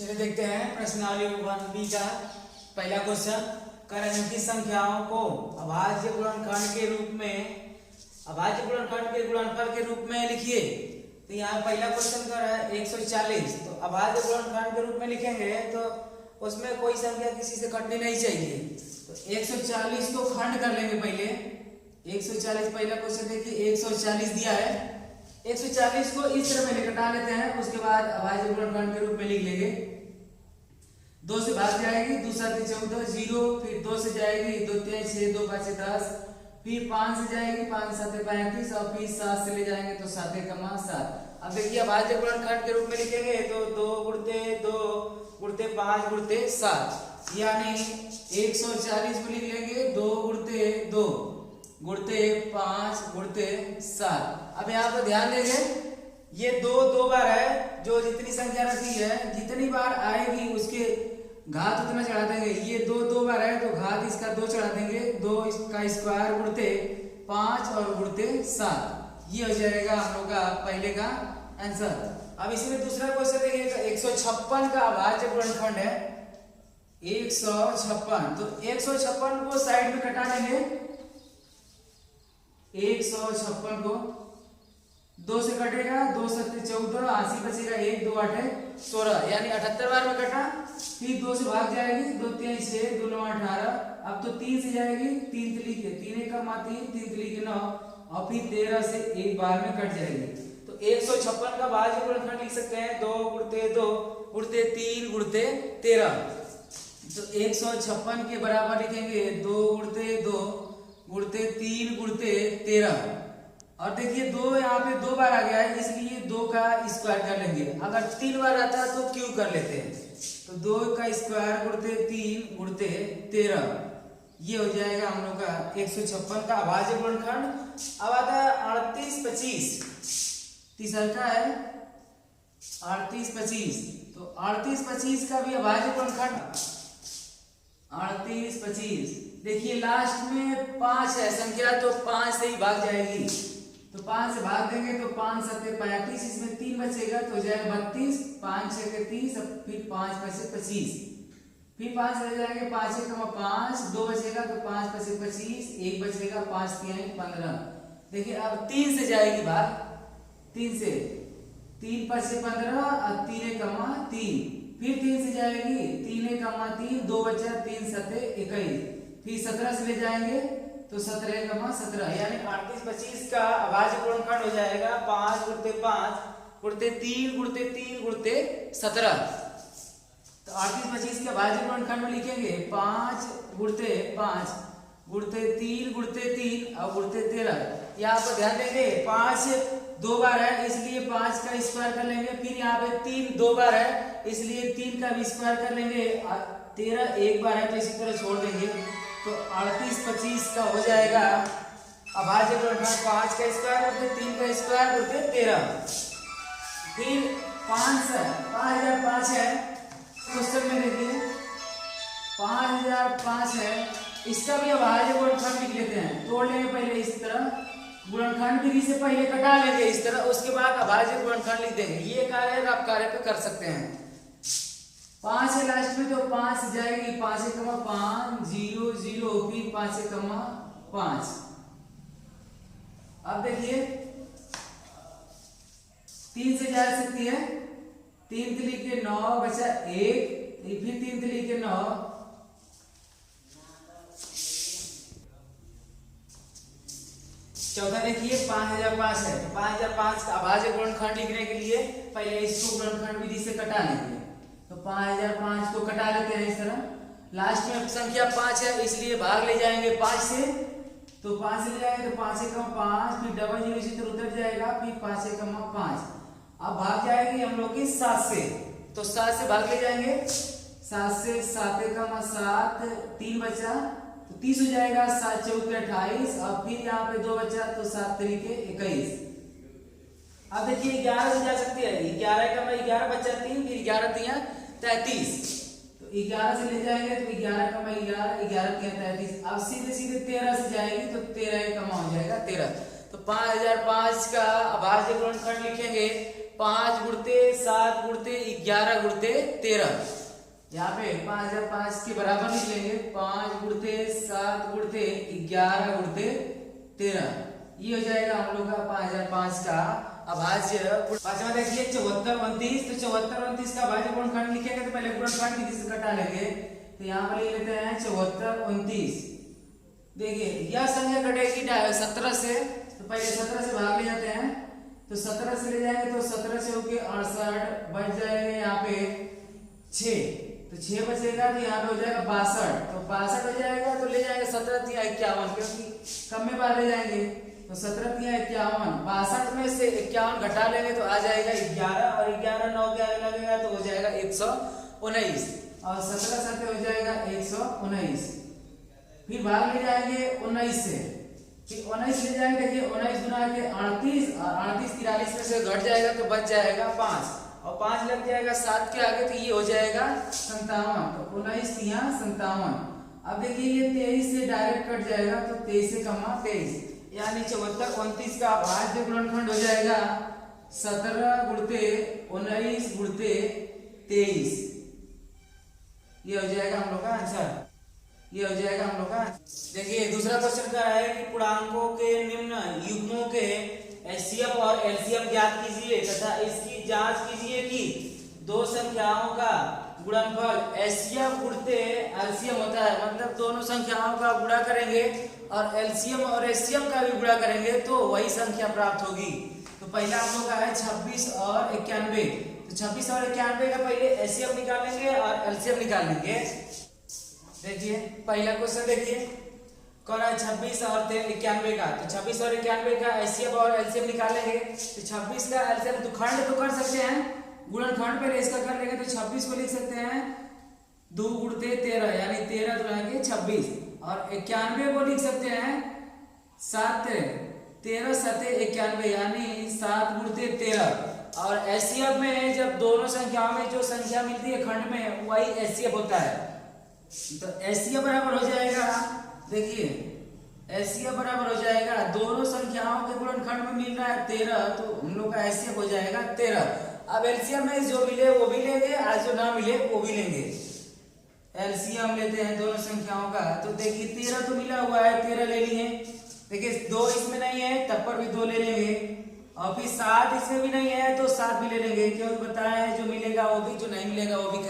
चलिए देखते हैं प्रश्नावली 1B का पहला क्वेश्चन। करंकी संख्याओं को अभाज्य गुणनखंड के गुणनफल के रूप में लिखिए। तो यहाँ पहला क्वेश्चन कर रहा है 140। तो अभाज्य गुणनखंड के रूप में लिखेंगे तो उसमें कोई संख्या किसी से घटनी नहीं चाहिए। तो 140 को खंड कर लेंगे पहले। 140 पहला क्वेश्चन देखिए 140 दिया है। 140 को इस तरह पहले घटा लेते हैं, उसके बाद अभाज्य गुणनखंड के रूप में लिख लेंगे। 2 से भाग जाएगी, 2 7 14 0, फिर 2 से जाएगी 2 3 6 2 5 10, फिर 5 से जाएगी 5 7 35 और फिर 7 से ले जाएंगे तो 7 कमा 7। अब देखिए अभाज्य गुणनखंड के रूप में लिखेंगे तो 2 गुणते 2 गुणते 5 गुणते 7, यानी 140 में लिख लेंगे 2 गुणते 2 गुणते 5 गुणते 7। अब यहाँ पर ध्यान देंगे ये 2 बार है, जो जितनी संख्या रखी है जितनी बार आएगी उसके घात उतना चढ़ा देंगे। ये 2 बार है तो घात इसका 2 चढ़ा देंगे, 2 इसका स्क्वायर गुणते 5 और गुणते 7। ये हो जाएगा हम लोग का पहले का आंसर। अब इसमें दूसरा क्वेश्चन देखिएगा 156 का अभाज्य गुणनखंड है 156। तो 156 को साइड में कटा लेंगे। 156 को 2 से कटेगा, 2 7 14 80 बचेगा 1 2 8 16, यानी 78 बार में कटा। फिर 2 से भाग जाएगी 2 3 6 2 9 18। अब तो 3 से जाएगी 3 3 के 3 1 का 3 3 3 के 9 और फिर 13 से एक बार में कट जाएगी। तो 156 का अभाज्य गुणनखंड लिख सकते हैं 2 गुणते 2 गुणते 3 गुणते 13। तो 156 के बराबर लिखेंगे 2 गुणते 2 गुणते 3 गुणते 13। और देखिए 2 यहाँ पे 2 बार आ गया है, इसलिए 2 का स्क्वायर कर लेंगे। अगर 3 बार आता तो क्यों कर लेते हैं। तो 2 का स्क्वायर गुणते 3 गुणते 13, ये हो जाएगा हम लोग का 156 का अभाज्य गुणनखंड। अब आता है 38 25। तीसरा का है 38 25। तो 38 25 का भी अभाज्य गुणनखंड 38 25। देखिए लास्ट में 5 है संख्या, तो 5 से ही भाग जाएगी। तो 5 से भाग देंगे तो 5 7 35, इसमें 3 बचेगा तो हो जाएगा 32, 5 6 30, फिर 5 5 से 25, फिर 5 से जाएंगे 5 1 5, 2 बचेगा तो 5 5 से 25, 1 बचेगा 5 3 15। देखिए अब 3 से जाएगी भाग, 3 से 3 5 से 15 और 3 3, फिर 3 से जाएगी 3 3 2 बचा 3 7 21, फिर 17 से ले जाएंगे तो 17 17, यानी 38 25 का अभाज्य गुणनखंड हो जाएगा 5 गुणते 5 गुणते 3 गुणते 3 गुणते 17। तो 38 25 के अभाज्य गुणनखंड में लिखेंगे 5 गुणते 5 गुणते 3 गुणते 3 और गुणते 13। यहाँ पर ध्यान देंगे 5 2 बार है इसलिए 5 का स्क्वायर कर लेंगे, फिर यहाँ पे 3 2 बार है इसलिए 3 का भी स्क्वायर कर लेंगे, 13 1 बार है तो इसी तरह छोड़ देंगे। तो 38 25 का हो जाएगा अभाज्य गुणनखंड 5 का स्क्वायर करते 3 का स्क्वायर करते 13। फिर 5005 है क्वेश्चन में देखिए 5005 है, इसका भी अभाज्य गुणनखंड लिख लेते हैं। तोड़ लेंगे पहले इस तरह, गुणनखंड विधि से पहले कटा लेंगे इस तरह, उसके बाद अभाज्य गुणनखंड लिख देंगे। ये कार्य आप कार्य पे कर सकते हैं। 5 है लास्ट में तो 5 से जाएगी 5 1 5 0 0, फिर 5 1 5। अब देखिए 3 से जा सकती है, 3 3 के 9 बचा 1, फिर 3 3 के 9, चौथा देखिए 5005 है। तो 5005 का अभाज्य गुणनखंड लिखने के लिए पहले इसको गुणनखंड विधि से कटा लेंगे। तो 5005 को कटा लेते हैं इस तरह। लास्ट में संख्या 5 है इसलिए भाग ले जाएंगे 5 से, तो 5 से ले जाएंगे तो 5 1 5, फिर डबल 0 इसी तरह उतर जाएगा, फिर 5 1 5। अब भाग जाएगी हम लोग की 7 से, तो 7 से भाग ले जाएंगे, 7 से 7 1 7, 3 बचा तो 30 हो जाएगा, 7 4 28 और फिर यहाँ पे 2 बचा तो 7 3 21। अब देखिए 11 से जा सकती है, 11 का 11 बचा 3, फिर 11 3 33, तो 11 से ले जाएंगे तो 11 का 11 11 3 33। अब सीधे सीधे 13 से जाएगी तो 13 कमा हो जाएगा 13। तो 5005 का अभाज्य गुणनखंड लिखेंगे 5 गुणते 7 गुणते 11 गुणते 13। यहाँ पे 5005 के बराबर लिख लेंगे, 5 गुणते 7 गुणते 11 गुणते 13। ये हो जाएगा हम लोग का 5005 का अभाज्य। पांचवा देखिए 74 29। तो 74 29 का अभाज्य गुणनखंड लिखेंगे तो पहले गुणनखंड विधि से घटा लेंगे। तो यहाँ पर लिख लेते हैं 74 29। देखिए यह संख्या घटेगी 17 से, तो पहले 17 से भाग ले जाते हैं। तो 17 से ले जाएंगे तो 17 से होके 68 बच जाएंगे यहाँ पे 6। तो 6 बचेगा तो यहाँ पे हो जाएगा 62। तो 62 हो जाएगा तो ले जाएंगे 17 × 51, क्योंकि कम में बाहर ले जाएंगे। तो 17 × 51, 62 में से 51 घटा लेंगे तो आ जाएगा 11, और 11 9 के आगे लगेगा तो हो जाएगा 119, और 17 7 हो जाएगा 119। फिर भाग ले जाएंगे 19 से, फिर 19 ले जाएंगे। देखिए 19 गुना के 38, और 38 43 में से घट जाएगा तो बच जाएगा 5, और 5 लग जाएगा 7 के आगे तो ये हो जाएगा 57। तो 19 यहाँ 57। अब देखिए ये 23 से डायरेक्ट कट जाएगा, तो 23 से कमा 23, यानी 74 29 का अभाज्य गुणनखंड हो जाएगा 17 गुणते 19 गुणते 23। ये हो जाएगा हम लोग का आंसर। ये हो जाएगा हम लोग का। देखिए दूसरा क्वेश्चन का है कि पूर्णांकों के निम्न युग्मों के एचसीएफ और एलसीएम ज्ञात कीजिए तथा इसकी जांच कीजिए कि दो संख्याओं का गुणनफल एचसीएफ गुणते एलसीएम होता है, मतलब दोनों संख्याओं का गुणा करेंगे और एलसीएम और एचसीएफ का भी गुणा करेंगे तो वही संख्या प्राप्त होगी। तो पहला हम लोग का है 26 और 91। तो 26 और 91 का पहले एचसीएफ निकालेंगे और एलसीएम निकालेंगे। देखिए पहला क्वेश्चन देखिए कौन है 26 और 91 का। तो 26 और 91 का एचसीएफ और एलसीएम निकालेंगे। तो 26 का एलसीएम तो खंड तो कर सकते हैं, गुणनखंड पे इसका कर लेंगे। तो 26 को लिख सकते हैं 2 गुणते 13, यानी 13 गुणा के 26, और 91 को लिख सकते हैं 7 13 7 91, यानी 7 गुणते 13। और एचसीएफ में जब दोनों संख्याओं में जो संख्या मिलती है खंड में वही एचसीएफ होता है। तो एचसीएफ बराबर हो जाएगा, देखिए एचसीएफ बराबर हो जाएगा, दोनों संख्याओं के गुणनखंड में मिल रहा है 13, तो हम लोग का एचसीएफ हो जाएगा 13। अब एलसीएम में जो मिले वो भी लेंगे और जो ना मिले वो भी लेंगे। एलसीएम लेते हैं दोनों संख्याओं का। तो देखिए 13 तो मिला हुआ है, 13 ले लिए। देखिए 2 इसमें नहीं है तब पर भी 2 ले लेंगे, और फिर 7 इसमें भी नहीं है तो 7 भी ले लेंगे, क्योंकि बताया है जो मिलेगा वो भी, जो नहीं मिलेगा वो भी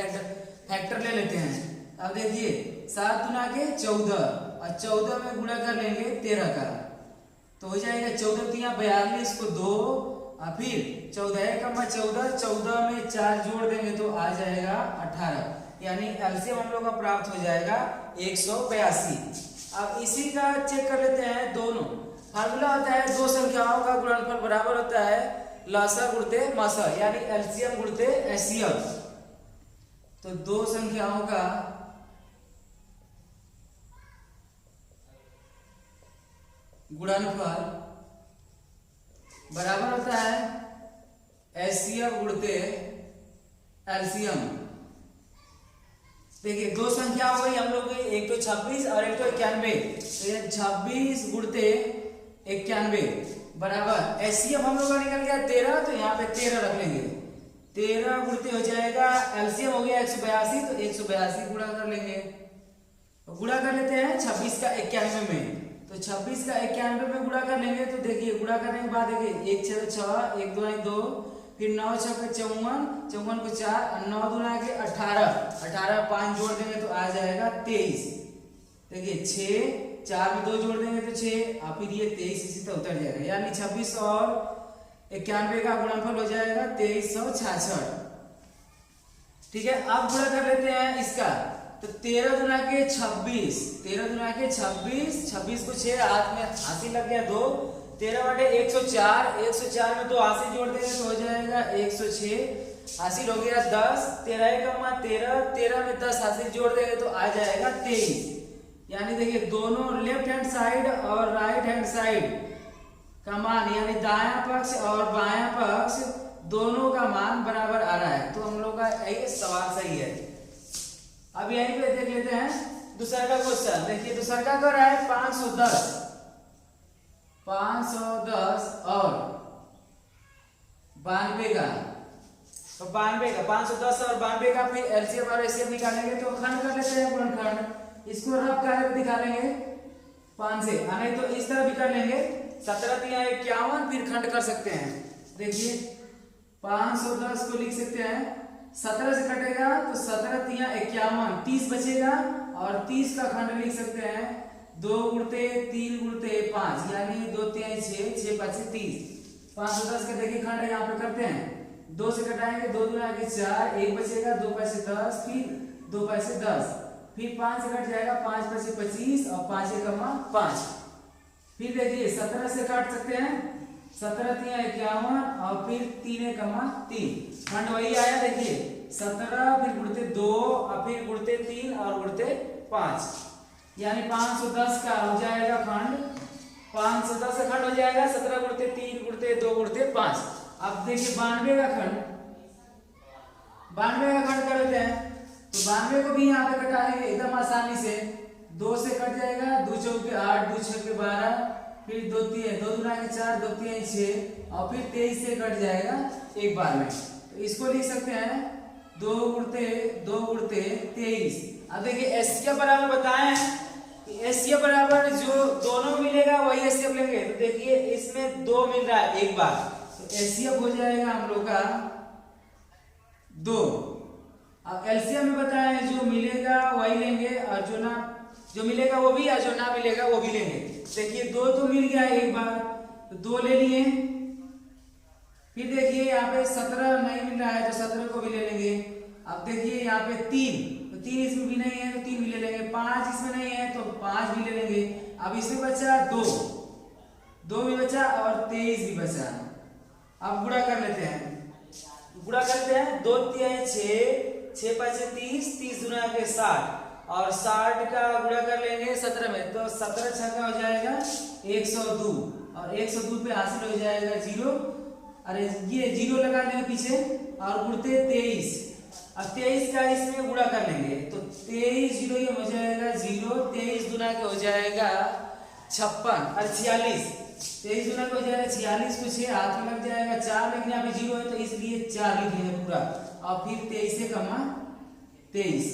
फैक्टर ले लेते हैं। अब देखिए 7 गुना के 14, और 14 में गुणा कर लेंगे 13 का, तो हो जाएगा 14 तिया 42 को 2, और फिर 14 कमा 14, 14 में 4 जोड़ देंगे तो आ जाएगा 18, यानी एलसीएम हम लोग का प्राप्त हो जाएगा 182। अब इसी का चेक कर लेते हैं दोनों। फार्मूला होता है दो संख्याओं का गुणनफल बराबर होता है लसा गुणते मसा, यानी एलसीएम गुणते एचसीएफ। तो दो संख्याओं का गुणनफल बराबर होता है एचसीएफ गुणते एलसीएम। देखिए दो संख्या हो गई हम लोग की, एक तो 26 और एक तो 91। तो ये 26 गुणते 91 बराबर एचसीएफ हम लोग का निकल गया 13, तो यहाँ पे 13 रख लेंगे। 13 गुणते हो जाएगा एलसीएम हो गया 182, तो 182 गुणा कर लेंगे। तो गुणा कर लेते हैं 26 का 91 में। तो 26 का 91 में गुणा कर लेंगे। तो देखिए गुणा करने के बाद देखिए 1 6 6 1 2 2, फिर 9 6 54, 54 को 4, और 9 दूना के 18, 18 5 जोड़ देंगे तो आ जाएगा 23। देखिए 6 4 में 2 जोड़ देंगे तो 6, और फिर ये 23 इसी तरह उतर जाएगा, यानी 26 और 91 का गुणनफल हो जाएगा 2366। ठीक है, अब गुणा कर लेते हैं इसका। तो 13 दुना के 26, 13 दुना के 26, 26 को 6 हाथ में हाथी लग गया 2, 13 बटे 104, 104 में 2 हाथी जोड़ देंगे तो हो जाएगा 106, हासिल हो गया 10, 13 कमा 13, 13 में 10 हासिल जोड़ देंगे तो आ जाएगा 23। यानी देखिए दोनों लेफ्ट हैंड साइड और राइट हैंड साइड का मान, यानी दायां पक्ष और बायां पक्ष दोनों का मान बराबर आ रहा है। तो हम लोग का यही सवाल सही है। अब यहीं पे देख लेते हैं दूसरा का क्वेश्चन। देखिए दूसरा का कर रहा है 510 और 92 का, तो 92 का 510 और 92 का फिर एलसीएम और एचसीएफ निकालेंगे तो खंड कर लेते हैं गुणनखंड। इसको रफ करके दिखा लेंगे 5 से, नहीं तो इस तरह भी कर लेंगे 17 तिया 51 फिर खंड कर सकते हैं। देखिए 510 को लिख सकते हैं 17 से कटेगा तो 17 तिया 51 30 बचेगा और 30 का खंड लिख सकते हैं 2 गुणते 3 गुणते 5 यानी 2 तिया 6 6 5 30। 510 का देखिए खंड यहाँ पे करते हैं 2 से कटाएंगे 2 दूना 4 1 बचेगा 2 5 10 फिर 2 5 10 फिर 5 से कट जाएगा 5 5 25 और 5 5। फिर देखिए 17 से काट सकते हैं 17 तिया 51 और फिर 3 3 खंड वही आया। देखिए 17 फिर गुणते 2 और फिर गुणते 3 और गुणते 5 यानी 510 का हो जाएगा खंड, 510 का खंड हो जाएगा 17 गुणते 3 गुणते 2 गुणते 5। अब देखिए 92 का खंड, 92 का खंड कर लेते हैं तो 92 को भी यहाँ पे कटा लेंगे एकदम आसानी से। 2 से कट जाएगा 2 चौके 8 2 छक्के 12 फिर 2 दूना 4 2 तिया 6 और फिर 23 से कट जाएगा एक बार में। तो इसको लिख सकते हैं 2 गुणते 23। अब देखिए एचसीएफ बराबर बताएं कि एचसीएफ बराबर जो दोनों मिलेगा वही एचसीएफ लेंगे। तो देखिए इसमें 2 मिल रहा है एक बार तो एचसीएफ हो जाएगा हम लोग का 2। अब एलसीएम में बताएं जो मिलेगा वही लेंगे और जो मिलेगा वो भी और जो ना मिलेगा वो भी लेंगे। देखिए 2 तो मिल गया एक बार तो 2 ले लिए। फिर देखिए यहाँ पे 17 नहीं मिल रहा है तो 17 को भी ले लेंगे। अब देखिए यहाँ पे 3 तो 3 इसमें भी नहीं है तो 3 भी ले लेंगे। 5 इसमें नहीं है तो 5 भी ले लेंगे। अब इसमें बचा 2 भी बचा और 23 भी बचा। अब गुणा कर लेते हैं 2 तिया 6 5 30 30 दूना 60 और 60 का गुणा कर लेंगे 17 में तो 17 छक्का हो जाएगा 102 और 102 पे हासिल हो जाएगा 0। अरे ये 0 लगा लेंगे पीछे और गुणते 23। अब 23 का इसमें गुणा कर लेंगे तो 23 0 ये हो जाएगा 0। 23 दूना के हो जाएगा 56 और 46। 23 दूना के हो जाएगा 46 को 6 हाथ में लग जाएगा 4 लेकिन यहाँ पे 0 है तो इसलिए 4 लिख लेंगे पूरा और फिर 23 से कमा 23।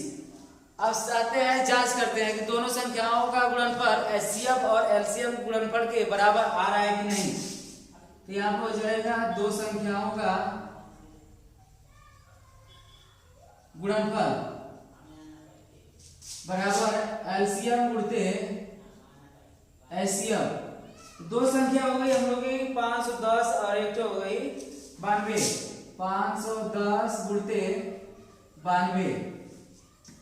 अब आते हैं जांच करते हैं कि दोनों संख्याओं का गुणनफल एचसीएफ और एलसीएम गुणनफल के बराबर आ रहा है कि नहीं। तो यहाँ पर हो जाएगा दो संख्याओं का गुणनफल बराबर एलसीएम गुणते एचसीएफ। दो संख्या हो गई हम लोग की 510 और एक तो हो गई 92। 510 गुणते 92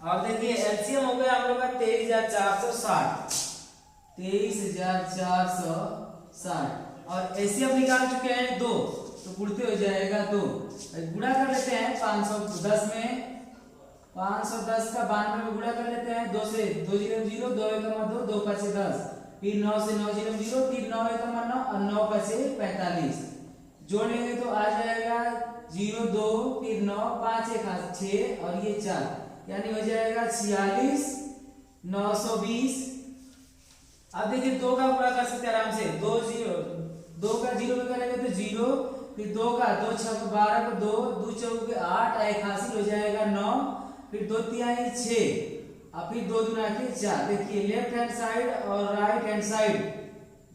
और देखिए एलसीएम हो गया हम लोग का 23460। 23460 और एचसीएफ निकाल चुके हैं 2 तो गुणते हो जाएगा 2। गुणा कर लेते हैं 510 में 510 का 92 में गुणा कर लेते हैं 2 से 2 0 0 2 1 2 2 5 10 फिर 9 से 9 0 0 फिर 9 1 9 और 9 5 45 जोड़ लेंगे तो आ जाएगा 0 2 फिर 9 5 1 6 और ये 4 यानी हो जाएगा 46 920। अब देखिए 2 का गुणा कर सकते हैं आराम से 2 का 0 में करेंगे तो 0 फिर 2 का 2 6 12 को 2 2 चौके 8 एक हासिल हो जाएगा 9 फिर 2 तिहाई 6 और फिर 2 दूना के 4। देखिए लेफ्ट हैंड साइड और राइट हैंड साइड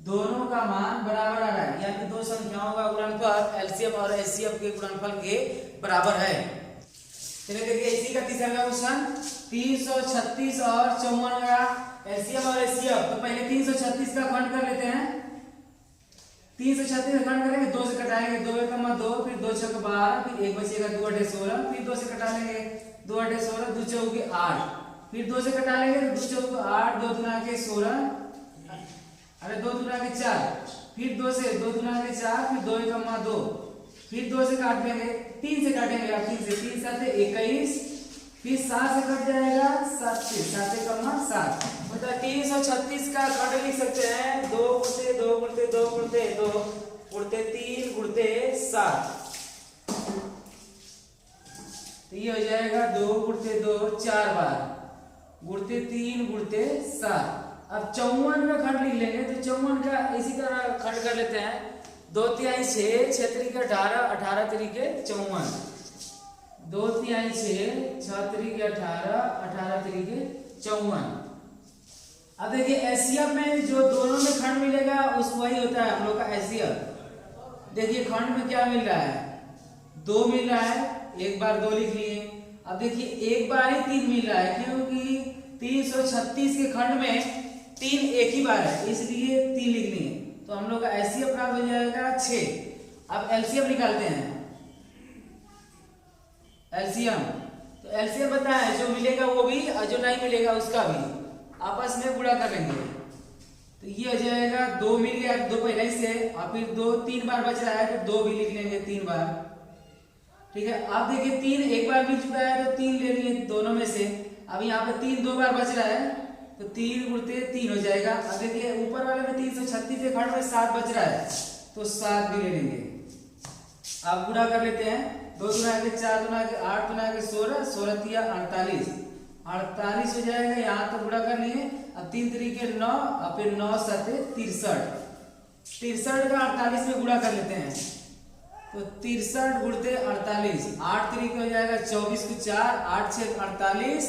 दोनों का मान बराबर आ रहा है यानी दो संख्याओं का गुणनफल एलसीएम और एचसीएफ के गुणनफल के बराबर है। चलिए देखिए इसी का तीसरा क्वेश्चन 336 और 54 का एलसीएम और एचसीएफ। तो पहले 336 का खंड कर लेते हैं। 336 का खंड करेंगे 2 से कटाएंगे 2 1 2 फिर 2 6 12 फिर 1 बचेगा 2 8 16 फिर 2 से कटा लेंगे 2 8 16 2 चौके 8 फिर 2 से कटा लेंगे 2 चौके 8 2 दूना के 16 अरे 2 दूना के 4 फिर 2 से 2 दूना के 4 फिर 2 1 2 फिर 2 से काट लेंगे 3 से काटेंगे आप 3 से 3 7 21 फिर 7 से कट जाएगा 7 से 7 7 मतलब 336 का खंड लिख सकते हैं 2 गुणते 2 गुणते 2 गुणते 2 गुणते 3 गुणते 7। तो ये हो जाएगा 2 गुणते 2 4 बार गुणते 3 गुणते 7। अब 54 का खंड लिख लेंगे तो 54 का इसी तरह खंड कर लेते हैं 2 तिहाई 6, 6 तरीके 18, 18 तरीके 54, 2 तिहाई 6, 6 तरीके 18, 18 तरीके 54। अब देखिए एचसीएफ में जो दोनों में खंड मिलेगा उस वही होता है हम लोग का एचसीएफ। देखिए खंड में क्या मिल रहा है, 2 मिल रहा है, एक बार 2 लिख लिए। अब देखिए एक बार ही 3 मिल रहा है क्योंकि 336 के खंड में 3 एक ही बार है, इसलिए 3 लिख लिए। तो हम लोग का एचसीएफ प्राप्त हो जाएगा 6। अब एलसीएम निकालते हैं, एलसीएम। तो एलसीएम पता है, जो मिलेगा वो भी और जो नहीं मिलेगा उसका भी आपस में गुणा कर लेंगे। तो ये हो जाएगा 2 मिल गया, 2 पहले ही से, और फिर 2 3 बार बच रहा है तो 2 भी लिख लेंगे 3 बार। ठीक है, अब देखिए 3 एक बार मिल चुका है तो 3 ले लिए दोनों में से। अब यहाँ पे 3 2 बार बच रहा है तो 3 गुणते 3 हो जाएगा। अब देखिए ऊपर वाले में 336 के खंड में 7 बच रहा है तो 7 भी ले लेंगे। अब गुणा कर लेते हैं, 2 गुना के 4 गुना के 8 गुना के 16, 16 तिया 48, 48 हो जाएगा। यहाँ तो गुणा कर लिए। अब 3 तरीके 9 और फिर 9 7 63, 63 का 48 में गुणा कर लेते हैं तो 63 गुणते 48, 8 तरीके हो जाएगा 24 को 4, 8 6 48,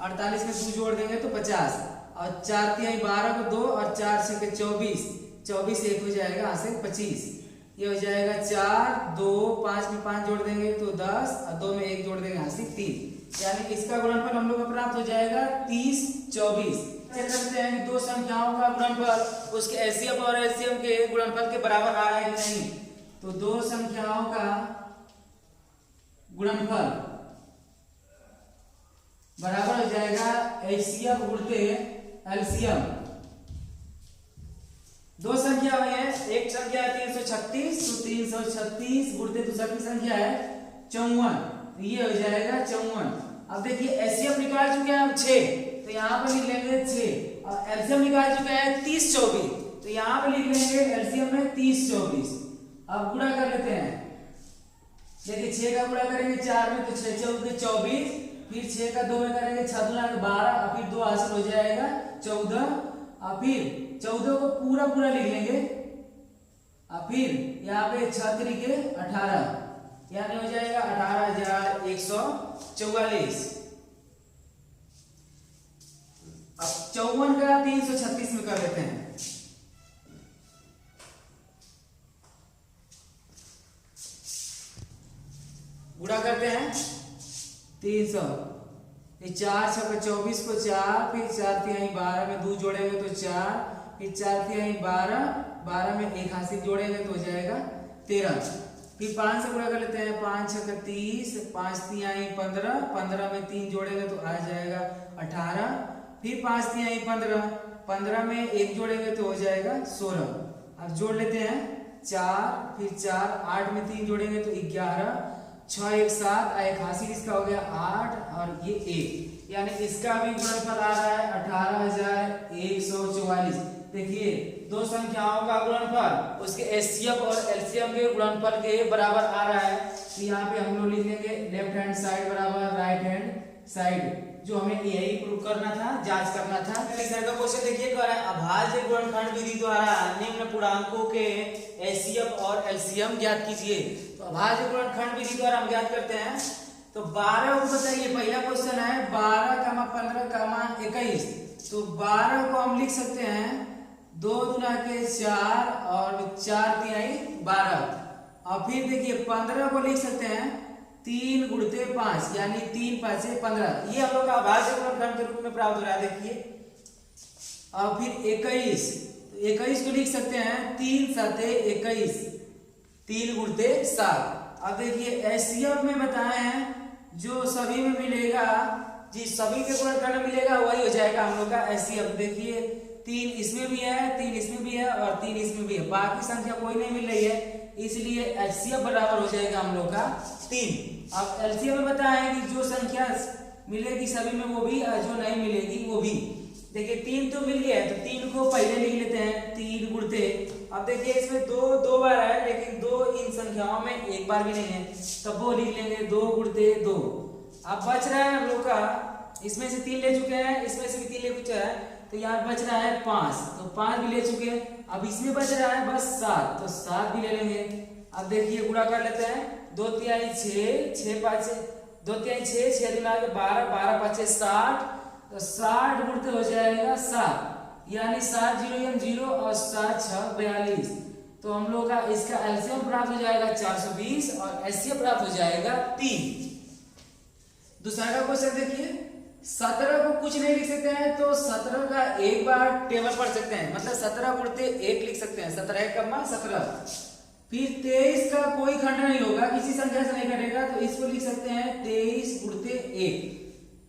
48 में 2 जोड़ देंगे तो 50, और 4 तिहाई 12 को 2 और 4 6 के 24, 24 1 हो जाएगा यहाँ से 25। ये हो जाएगा 4 2 5 में 5 जोड़ देंगे तो 10 और 2 में 1 जोड़ देंगे यहाँ से 3, यानी इसका गुणनफल हम लोग का प्राप्त हो जाएगा 30 24। चेक करते हैं कि दो संख्याओं का गुणनफल उसके एचसीएफ और एलसीएम के गुणनफल के बराबर आ रहा है कि नहीं। तो दो संख्याओं का गुणनफल बराबर हो जाएगा एचसीएफ गुणते एलसीएम। दो संख्या हुई है, एक संख्या है 336, तो 336 गुणते दूसरा की संख्या है 54, ये हो जाएगा 54। अब देखिए एचसीएफ निकाल चुके हैं हम 6, तो यहाँ पे लिख लेंगे 6, और एलसीएम निकाल चुके हैं 30 24, तो यहाँ पे लिख लेंगे एलसीएम में 30 24। अब गुणा कर लेते हैं, देखिए 6 का गुणा करेंगे 4 में तो 6 4 24, फिर 6 का 2 में करेंगे 6 2 12, और फिर 2 हासिल हो जाएगा 14, और फिर 14 को पूरा पूरा लिख लेंगे, और फिर यहाँ पे 6 तरीके 18, यानी हो जाएगा 18,144। अब 54 का 336 में कर लेते हैं, गुणा करते हैं 300, 4 6 24 को 4, फिर 4 तिहाई 12 में 2 जोड़ेंगे तो 4, फिर 4 तिहाई 12, 12 में 1 हासिल जोड़ेंगे तो हो जाएगा 13, फिर 5 से गुणा कर लेते हैं, 5 6 30, 5 तिहाई 15, 15 में 3 जोड़ेंगे तो आ जाएगा 18, फिर 5 तिहाई 15, 15 में 1 जोड़ेंगे तो हो जाएगा 16। अब जोड़ लेते हैं 4, फिर 4, 8 में 3 जोड़ेंगे तो 11, 6 1 7, 1 हासिल इसका हो गया 8, और ये 1, यानी इसका भी गुणनफल आ रहा है 18,144। देखिए दो संख्याओं का गुणनफल उसके एचसीएफ और एलसीएम के गुणनफल के बराबर आ रहा है। तो यहाँ पे हम लोग लिख लेंगे लेफ्ट हैंड साइड बराबर राइट हैंड साइड, जो हमें यही प्रूव करना था, जांच करना था। इस तरह का क्वेश्चन देखिए कह रहा है अभाज्य गुणनखंड विधि द्वारा निम्न पूर्णांकों के एचसीएफ और एलसीएम ज्ञात कीजिए। तो अभाज्य गुणनखंड विधि द्वारा हम ज्ञात करते हैं। तो 12 को बताइए, पहला क्वेश्चन है 12, 15, 21। तो 12 को हम लिख सकते हैं 2 गुना के 4 और 4 तिहाई 12, और फिर देखिए 15 को लिख सकते हैं 3 गुणते 5, यानी 3 5 15। ये हम लोग का अभाज्य गुणनखंड के रूप में प्राप्त हो रहा है। देखिए और फिर 21, तो 21 को लिख सकते हैं 3 7 21, 3 गुणते 7। अब देखिए एचसीएफ में बताए हैं जो सभी में मिलेगा, जी सभी के गुणनखंड में मिलेगा वही हो जाएगा हम लोग का एचसीएफ। देखिए 3 इसमें भी है, 3 इसमें भी है और 3 इसमें भी है, बाकी संख्या कोई नहीं मिल रही है, इसलिए एचसीएफ बराबर हो जाएगा हम लोग का 3। अब एलसीएम में बताया कि जो संख्या मिलेगी सभी में वो भी, जो नहीं मिलेगी वो भी। देखिए 3 तो मिल गया है, तो 3 को पहले लिख लेते हैं 3 गुणते। अब देखिए इसमें 2 बार है, लेकिन 2 इन संख्याओं में एक बार भी नहीं है, तब वो लिख लेंगे 2 गुणते 2। अब बच रहा है हम लोग का, इसमें से 3 ले चुके हैं, इसमें से भी 3 ले चुके हैं, तो तो यहाँ बच रहा है 5, तो 5 भी ले चुके हैं। अब इसमें बच रहा है बस 7, तो 7 भी ले लेंगे। अब देखिए गुणा कर लेते हैं, 2 तिहाई 6, 6 5 2 तिहाई 6, 6 दूना 12, 12 5 60, तो 60 गुणते हो जाएगा 7, यानी 7 0 0 और 7 6 42। तो हम लोग का इसका एलसीएम प्राप्त हो जाएगा 420 और एचसीएफ प्राप्त हो जाएगा 3। दूसरा का क्वेश्चन देखिए, 17 को कुछ नहीं लिख सकते हैं तो 17 का एक बार टेबल पढ़ सकते हैं, मतलब 17 गुणते 1 लिख सकते हैं, 17 1 कम्मा 17। फिर 23 का कोई खंड नहीं होगा, किसी संख्या से नहीं कटेगा, तो इसको लिख सकते हैं 23 गुणते 1,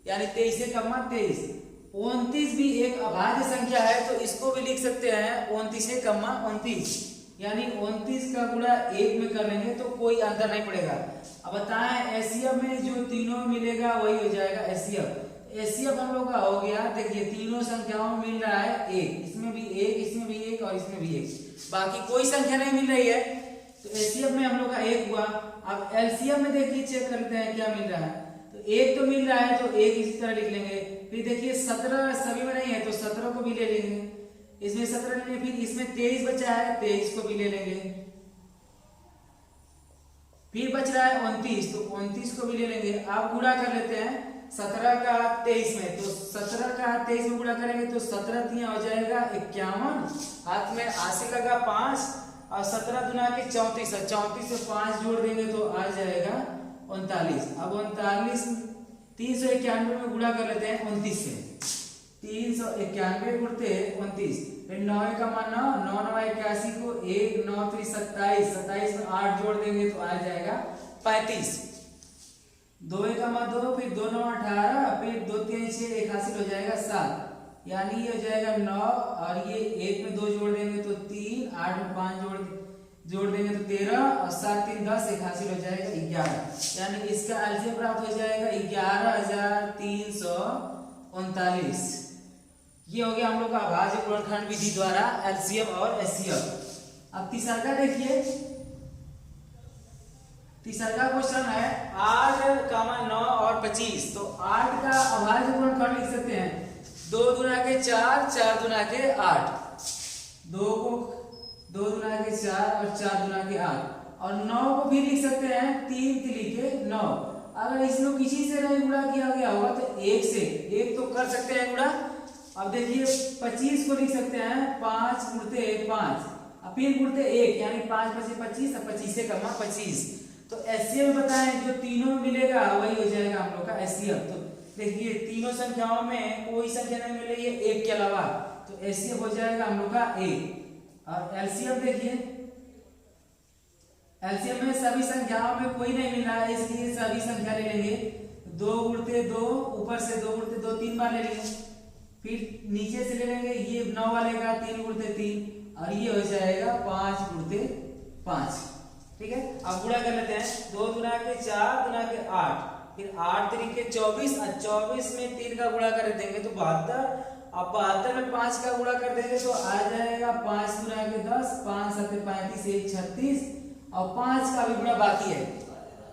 यानी 23 1 कम्मा 23। 29 भी एक अभाज्य संख्या है, तो इसको भी लिख सकते हैं 29 1 कम्मा 29, यानी 29 का गुणा 1 में कर लेंगे तो कोई अंतर नहीं पड़ेगा। अब बताएं एचसीएफ में जो तीनों मिलेगा वही हो जाएगा एचसीएफ। एचसीएफ हम लोग का हो गया, देखिए तीनों संख्याओं में मिल रहा है 1, इसमें भी 1, इसमें भी 1 और इसमें भी 1, बाकी कोई संख्या नहीं मिल रही है, तो एचसीएफ में हम लोग का 1 हुआ। अब एलसीएम में देखिए चेक करते हैं क्या मिल रहा है, तो 1 तो मिल रहा है, तो 1 इसी तरह लिख लेंगे। फिर देखिए 17 सभी में नहीं है, तो 17 को भी ले लेंगे, इसमें 17 लेंगे, फिर इसमें 23 बचा है, 23 को भी ले लेंगे। फिर बच रहा है 29, तो 29 को भी ले लेंगे। आप गुणा कर लेते हैं 17 का 23 में, तो 17 का 23 में गुणा करेंगे तो 17 तिया हो जाएगा 51, हाथ में 80 लगा 5 और 17 दुना के 34 है, 34 से 5 जोड़ देंगे तो आ जाएगा 39। अब 39 391 में गुणा कर लेते हैं 29 से, 391 गुणते 29, फिर 9 का मान 9, 9 9 81 को 1 9 3 27, 27 में 8 जोड़ देंगे तो आ जाएगा 35। 2 का मान 2, फिर 2 9 18, फिर 2 3 6 81 हो जाएगा 7, यानी ये हो जाएगा 9 और ये 1 में 2 जोड़ देंगे तो 3, 8 में 5 जोड़ देंगे तो 13 और 7 3 10 81 हो जाएगा 11, यानी इसका एलसीएम प्राप्त हो जाएगा 11339। ये हो गया हम लोग का अभाज्य गुणनखंड विधि द्वारा एलसीएम और एचसीएफ। अब तीसरा का देखिए, तीसरा का क्वेश्चन है 8, 9 और 25, तो 8 का अभाज्य गुणनखंड लिख सकते हैं 2 दुना के 4, 4 दुना के 8, 2 दुना के 4 और 4 दुना के 8, और 9 को भी लिख सकते हैं 3 तिली के 9। अगर इसमें किसी से नहीं गुणा किया गया होगा तो 1 से 1 तो कर सकते हैं गुणा। अब देखिए 25 को लिख सकते हैं 5 गुणते 5, फिर गुणते 1, यानी 5 5 25 और 25 से कमा 25। तो एचसीएफ बताएं जो तीनों में मिलेगा वही हो जाएगा हम लोग का एचसीएफ। तो देखिए तीनों संख्याओं में कोई संख्या नहीं मिल रही है 1 के अलावा, तो एचसीएफ हो जाएगा हम लोग का 1। और एलसीएम देखिए, एलसीएम में सभी संख्याओं में कोई नहीं मिल रहा है, इसलिए सभी संख्या ले लेंगे। 2 गुणते 2, ऊपर से 2 गुणते 2 3 बार ले लेंगे, फिर नीचे से ले लेंगे ये 9 वाले का 3 गुणते 3, और ये हो जाएगा 5 गुणते 5। ठीक है, अब गुणा कर लेते हैं 2 दुना के 4 दुना के 8, फिर 8 3 के 24 और 24 में 3 का गुणा कर देंगे तो 72, अब 72 में 5 का गुणा कर देंगे तो आ जाएगा 5 दुना के 10, 5 7 35 1 36, और 5 का भी गुणा बाकी है,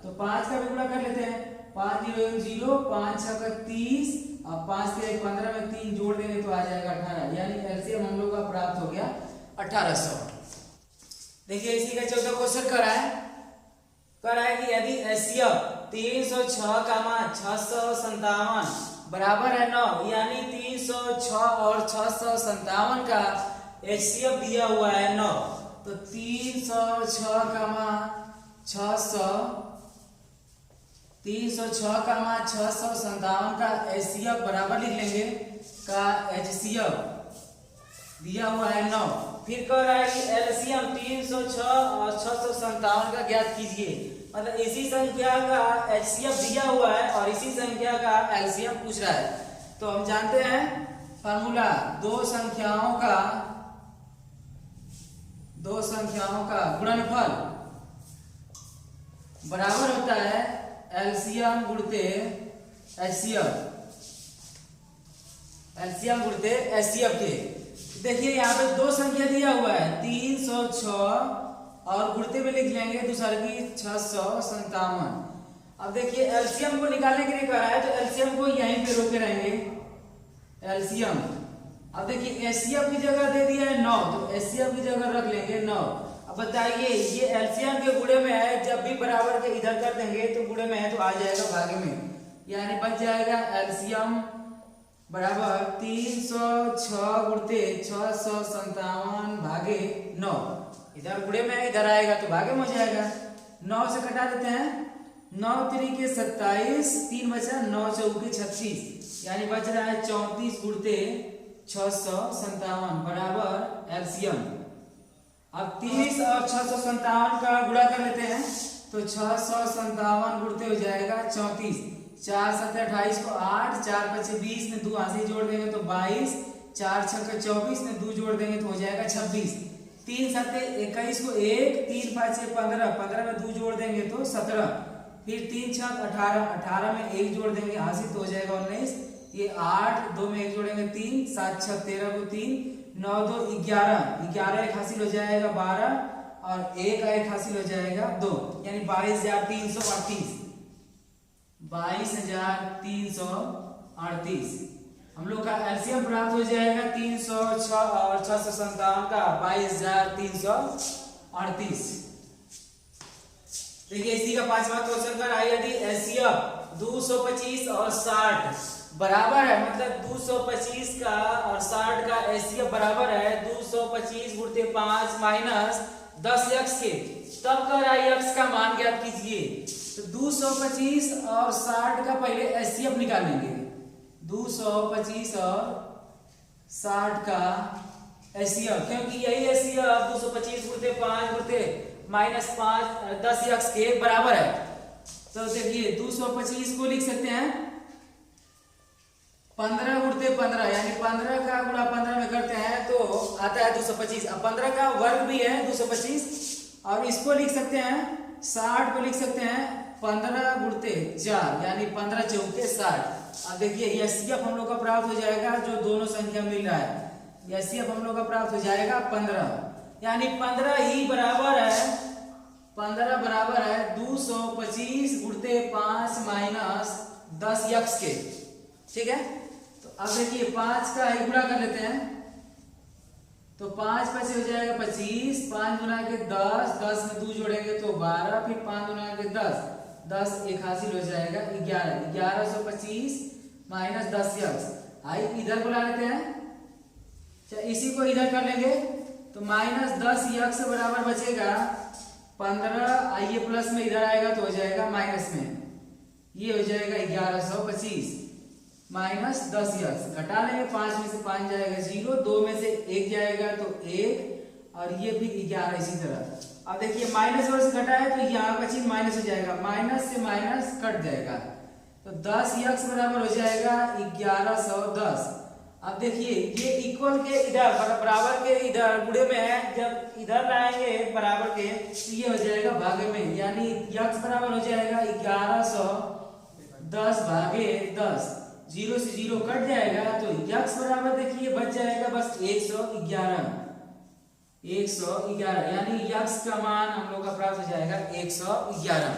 तो 5 का भी गुणा कर लेते हैं। 5 0 0, 5 6 का 30 और 5 3 15 में 3 जोड़ देंगे तो आ जाएगा 18, यानी एलसीएम हम लोग का प्राप्त हो गया 1800। देखिए इसी का 14 क्वेश्चन कर रहा है कि यदि एचसीएफ 306 का मान 657 बराबर है 9, यानी 306 और 657 का एचसीएफ दिया हुआ है 9, तो 306 का मान 657 का एचसीएफ बराबर लिख लेंगे का एचसीएफ दिया हुआ है 9। फिर कह रहा है कि एलसीएम 306 और 657 का ज्ञात कीजिए, मतलब इसी संख्या का एचसीएफ दिया हुआ है और इसी संख्या का एलसीएम पूछ रहा है। तो हम जानते हैं फार्मूला, दो संख्याओं का गुणनफल बराबर होता है एलसीएम गुणते एचसीएफ, एलसीएम गुणते एचसीएफ के। देखिए यहाँ पे दो संख्या दिया हुआ है 306 और गुणते में लिख लेंगे दूसरा की 657। अब देखिए एलसीएम को निकालने के लिए कह रहा है, तो एलसीएम को यहीं पे रोके रहेंगे। एलसीएम अब देखिए एचसीएफ की जगह दे दिया है 9, तो एचसीएफ की जगह रख लेंगे 9। अब बताइए ये एलसीएम के गुणे में है, जब भी बराबर के इधर कर देंगे तो गुणे में है तो आ जाएगा भागे में, यानी बच जाएगा एलसीएम बराबर 306 गुणते 657 भागे 9। इधर गुणे में है, इधर आएगा तो भागे में हो जाएगा। 9 से घटा देते हैं, 9 3 के 27, 3 बचा, 9 4 के 36, यानी बच रहा है 34 गुणते 657 बराबर एलसीएम। अब 30 और 657 का गुणा कर लेते हैं, तो 657 गुणते हो जाएगा 34, 4 7 28 को 8, 4 5 20 में 2 हाथ से जोड़ देंगे तो 22, 4 6 24 में 2 जोड़ देंगे तो हो जाएगा 26, 3 7 21 को 1, 3 5 15, 15 में 2 जोड़ देंगे तो 17, फिर 3 6 18, 18 में 1 जोड़ देंगे हासिल तो हो जाएगा 19, ये 8, 2 में 1 जोड़ेंगे 3, 7 6 13 को 3, 9 2 11, 11 एक हासिल हो जाएगा 12 और 1 एक हासिल हो जाएगा 2, यानी 22,338, 22,338। हम लोग का एलसीएम प्राप्त हो जाएगा 306 और 657 का 22,338। देखिए इसी का 5वां क्वेश्चन कर आई यदि एचसीएफ 225 और 60 बराबर है, मतलब 225 का और 60 का एचसीएफ बराबर है 225 गुणते 5 माइनस 10x के, तब कर x का मान ज्ञात कीजिए। तो 225 और 60 का पहले एचसीएफ निकालेंगे, 225 और 60 का एचसीएफ, क्योंकि यही एचसीएफ 225 गुणते 5 गुणते माइनस 5 10x के बराबर है। तो देखिए 225 को लिख सकते हैं 15 गुणते 15, यानी 15 का गुणा 15 में करते हैं तो आता है 225। अब 15 का वर्ग भी है 225, और इसको लिख सकते हैं 60 को लिख सकते हैं 15 गुणते 4, यानी 15 चौके 60। अब देखिए एचसीएफ हम लोग का प्राप्त हो जाएगा, जो दोनों संख्या मिल रहा है एचसीएफ हम लोग का प्राप्त हो जाएगा 15, यानी 15 ही बराबर है 225 गुणते 5 माइनस 10x के, ठीक है। तो अब देखिए 5 का ही गुणा कर लेते हैं, तो 5 5 हो जाएगा 25, 5 गुना के 10, 10 में 2 जोड़ेंगे तो 12, फिर 5 गुना के 10, 10 एक हासिल हो जाएगा 11, 1125 माइनस 10x। आई इधर बुला लेते हैं, इसी को इधर कर लेंगे तो माइनस 10x बराबर बचेगा 15, आइए प्लस में इधर आएगा तो हो जाएगा माइनस में, ये हो जाएगा 1125 माइनस 10x, घटा लेंगे 5 में से 5 जाएगा 0, 2 में से 1 जाएगा तो 1, और ये भी 11 इसी तरह। अब देखिए माइनस और से घटा है तो यहाँ का चीज माइनस हो जाएगा, माइनस से माइनस कट जाएगा, तो 10x बराबर हो जाएगा 1110। अब देखिए ये इक्वल के इधर बराबर के इधर गुणे में है, जब इधर लाएंगे बराबर के तो ये हो जाएगा भागे में, यानी x बराबर हो जाएगा 1110 भागे 10, 0 से 0 कट जाएगा तो x बराबर देखिए बच जाएगा बस 111, यानी x का मान हम लोग का प्राप्त हो जाएगा 111।